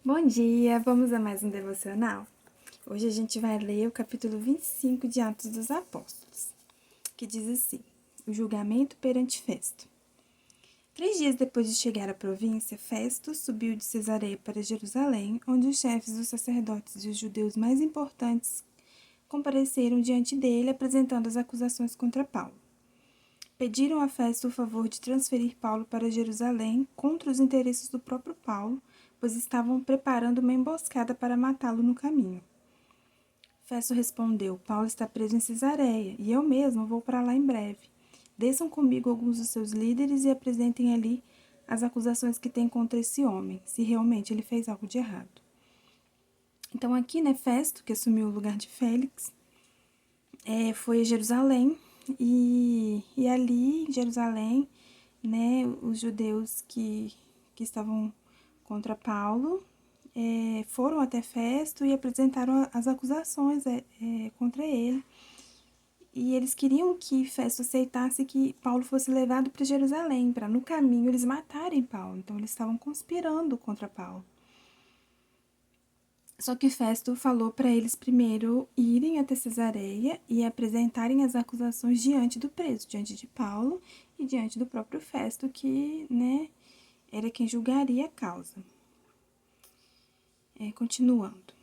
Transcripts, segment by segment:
Bom dia, vamos a mais um devocional? Hoje a gente vai ler o capítulo 25 de Atos dos Apóstolos, que diz assim: o julgamento perante Festo. 3 dias depois de chegar à província, Festo subiu de Cesareia para Jerusalém, onde os chefes dos sacerdotes e os judeus mais importantes compareceram diante dele, apresentando as acusações contra Paulo. Pediram a Festo o favor de transferir Paulo para Jerusalém contra os interesses do próprio Paulo, pois estavam preparando uma emboscada para matá-lo no caminho. Festo respondeu: Paulo está preso em Cesareia, e eu mesmo vou para lá em breve. Desçam comigo alguns dos seus líderes e apresentem ali as acusações que têm contra esse homem, se realmente ele fez algo de errado. Então aqui, Festo, que assumiu o lugar de Félix, foi a Jerusalém, e ali em Jerusalém, os judeus que estavam contra Paulo foram até Festo e apresentaram as acusações contra ele. E eles queriam que Festo aceitasse que Paulo fosse levado para Jerusalém, para no caminho eles matarem Paulo. Então eles estavam conspirando contra Paulo. Só que Festo falou para eles primeiro irem até Cesareia e apresentarem as acusações diante do preso, diante de Paulo e diante do próprio Festo, que era quem julgaria a causa. Continuando,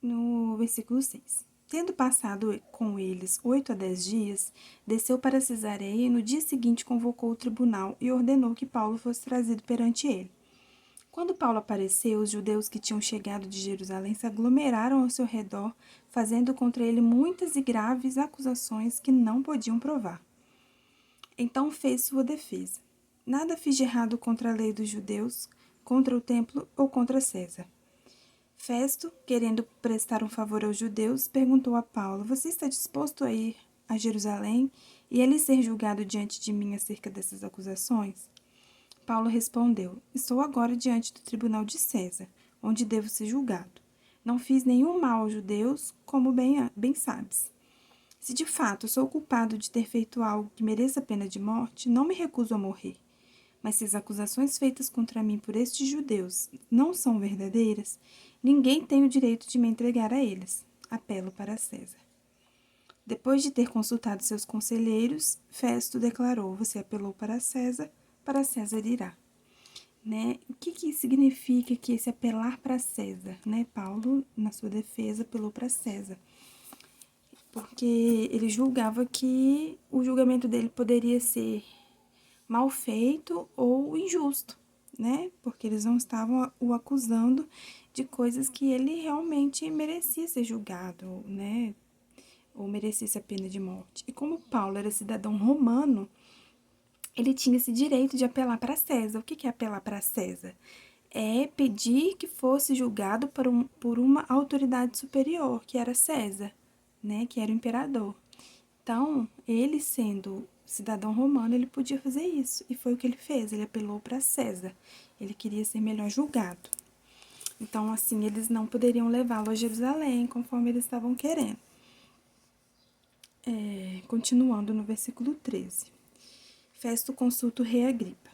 no versículo 6. Tendo passado com eles 8 a 10 dias, desceu para Cesareia e no dia seguinte convocou o tribunal e ordenou que Paulo fosse trazido perante ele. Quando Paulo apareceu, os judeus que tinham chegado de Jerusalém se aglomeraram ao seu redor, fazendo contra ele muitas e graves acusações que não podiam provar. Então fez sua defesa: nada fiz de errado contra a lei dos judeus, contra o templo ou contra César. Festo, querendo prestar um favor aos judeus, perguntou a Paulo: você está disposto a ir a Jerusalém e ele ser julgado diante de mim acerca dessas acusações? Paulo respondeu: estou agora diante do tribunal de César, onde devo ser julgado. Não fiz nenhum mal aos judeus, como bem sabes. Se de fato sou culpado de ter feito algo que mereça a pena de morte, não me recuso a morrer. Mas se as acusações feitas contra mim por estes judeus não são verdadeiras, ninguém tem o direito de me entregar a eles. Apelo para César. Depois de ter consultado seus conselheiros, Festo declarou: você apelou para César irá. O que significa que esse apelar para César? Paulo, na sua defesa, apelou para César, porque ele julgava que o julgamento dele poderia ser mal feito ou injusto, porque eles não estavam o acusando de coisas que ele realmente merecia ser julgado, ou merecesse a pena de morte. E como Paulo era cidadão romano, ele tinha esse direito de apelar para César. O que é apelar para César? É pedir que fosse julgado por uma autoridade superior, que era César, que era o imperador. Então, ele sendo cidadão romano, ele podia fazer isso. E foi o que ele fez, ele apelou para César. Ele queria ser melhor julgado. Então, assim, eles não poderiam levá-lo a Jerusalém, conforme eles estavam querendo. Continuando no versículo 13. Festo consulta o rei Agripa.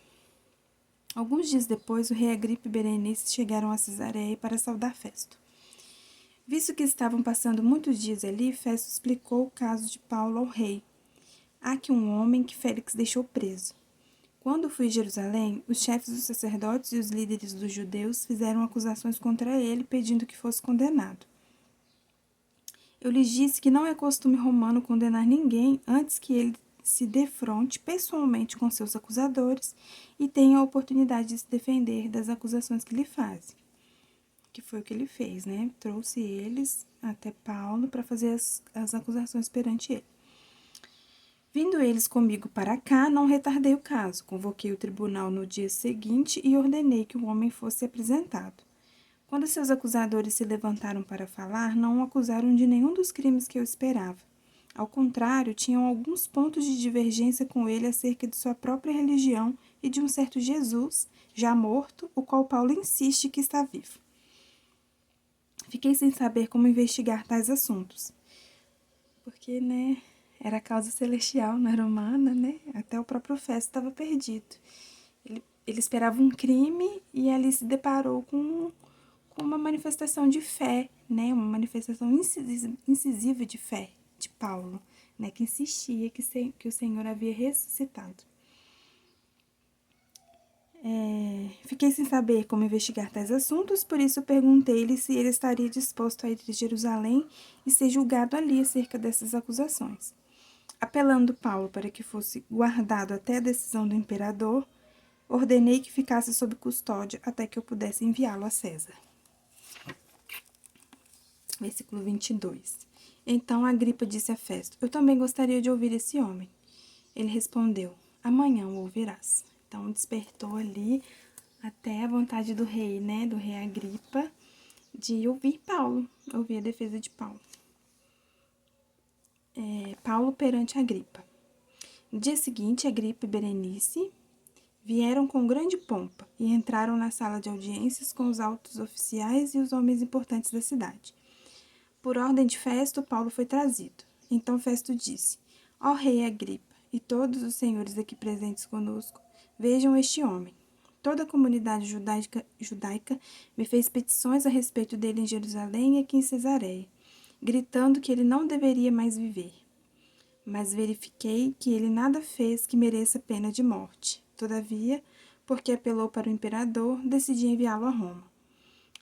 Alguns dias depois, o rei Agripa e Berenice chegaram a Cesareia para saudar Festo. Visto que estavam passando muitos dias ali, Festo explicou o caso de Paulo ao rei. Há aqui um homem que Félix deixou preso. Quando fui a Jerusalém, os chefes dos sacerdotes e os líderes dos judeus fizeram acusações contra ele, pedindo que fosse condenado. Eu lhes disse que não é costume romano condenar ninguém antes que ele se defronte pessoalmente com seus acusadores e tenha a oportunidade de se defender das acusações que lhe fazem. Que foi o que ele fez, Trouxe eles até Paulo para fazer as acusações perante ele. Vindo eles comigo para cá, não retardei o caso. Convoquei o tribunal no dia seguinte e ordenei que o homem fosse apresentado. Quando seus acusadores se levantaram para falar, não o acusaram de nenhum dos crimes que eu esperava. Ao contrário, tinham alguns pontos de divergência com ele acerca de sua própria religião e de um certo Jesus, já morto, o qual Paulo insiste que está vivo. Fiquei sem saber como investigar tais assuntos. Porque, era causa celestial, não era humana, Até o próprio Festo estava perdido. Ele esperava um crime e ali se deparou com com uma manifestação de fé, né? Uma manifestação incisiva de fé de Paulo, né? Que insistia que o Senhor havia ressuscitado. Fiquei sem saber como investigar tais assuntos, por isso perguntei-lhe se ele estaria disposto a ir a Jerusalém e ser julgado ali acerca dessas acusações. Apelando Paulo para que fosse guardado até a decisão do imperador, ordenei que ficasse sob custódia até que eu pudesse enviá-lo a César. Versículo 22. Então Agripa disse a Festo: eu também gostaria de ouvir esse homem. Ele respondeu: amanhã o ouvirás. Então despertou ali até a vontade do rei, né, do rei Agripa, de ouvir Paulo, ouvir a defesa de Paulo. Paulo perante Agripa. No dia seguinte, Agripa e Berenice vieram com grande pompa e entraram na sala de audiências com os altos oficiais e os homens importantes da cidade. Por ordem de Festo, Paulo foi trazido. Então Festo disse: ó rei Agripa e todos os senhores aqui presentes conosco, vejam este homem. Toda a comunidade judaica me fez petições a respeito dele em Jerusalém e aqui em Cesareia, gritando que ele não deveria mais viver. Mas verifiquei que ele nada fez que mereça pena de morte. Todavia, porque apelou para o imperador, decidi enviá-lo a Roma.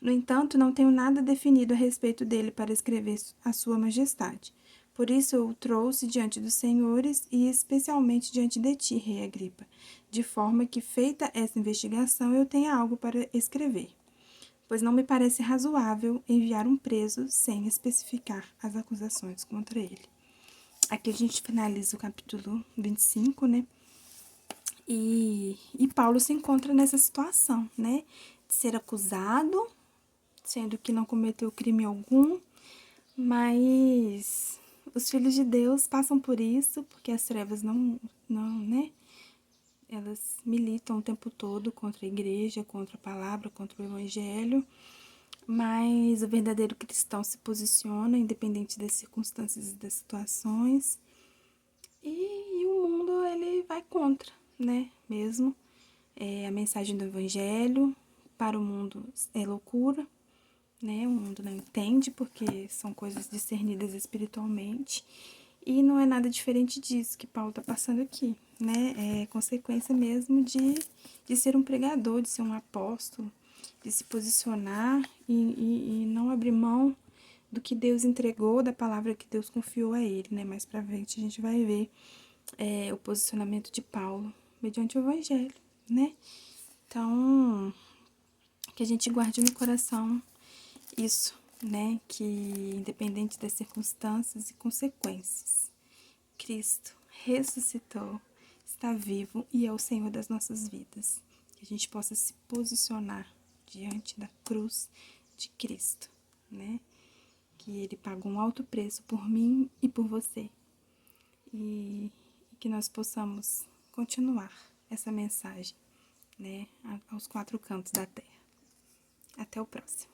No entanto, não tenho nada definido a respeito dele para escrever a sua majestade. Por isso eu o trouxe diante dos senhores e especialmente diante de ti, rei Agripa, de forma que, feita essa investigação, eu tenha algo para escrever. Pois não me parece razoável enviar um preso sem especificar as acusações contra ele. Aqui a gente finaliza o capítulo 25, né? E Paulo se encontra nessa situação, né? De ser acusado, sendo que não cometeu crime algum, mas os filhos de Deus passam por isso, porque as trevas não, né? Elas militam o tempo todo contra a igreja, contra a palavra, contra o evangelho, mas o verdadeiro cristão se posiciona, independente das circunstâncias e das situações, e o mundo, ele vai contra, né? Mesmo a mensagem do evangelho para o mundo é loucura, né? O mundo não entende porque são coisas discernidas espiritualmente e não é nada diferente disso que Paulo está passando aqui, né? É consequência mesmo de ser um pregador, de ser um apóstolo, de se posicionar e não abrir mão do que Deus entregou, da palavra que Deus confiou a ele, né? Mais pra frente a gente vai ver o posicionamento de Paulo mediante o evangelho, né? Então, que a gente guarde no coração isso, né? Que independente das circunstâncias e consequências, Cristo ressuscitou, está vivo e é o Senhor das nossas vidas. Que a gente possa se posicionar diante da cruz de Cristo, né? Que ele pagou um alto preço por mim e por você. E que nós possamos continuar essa mensagem, né, aos quatro cantos da terra. Até o próximo.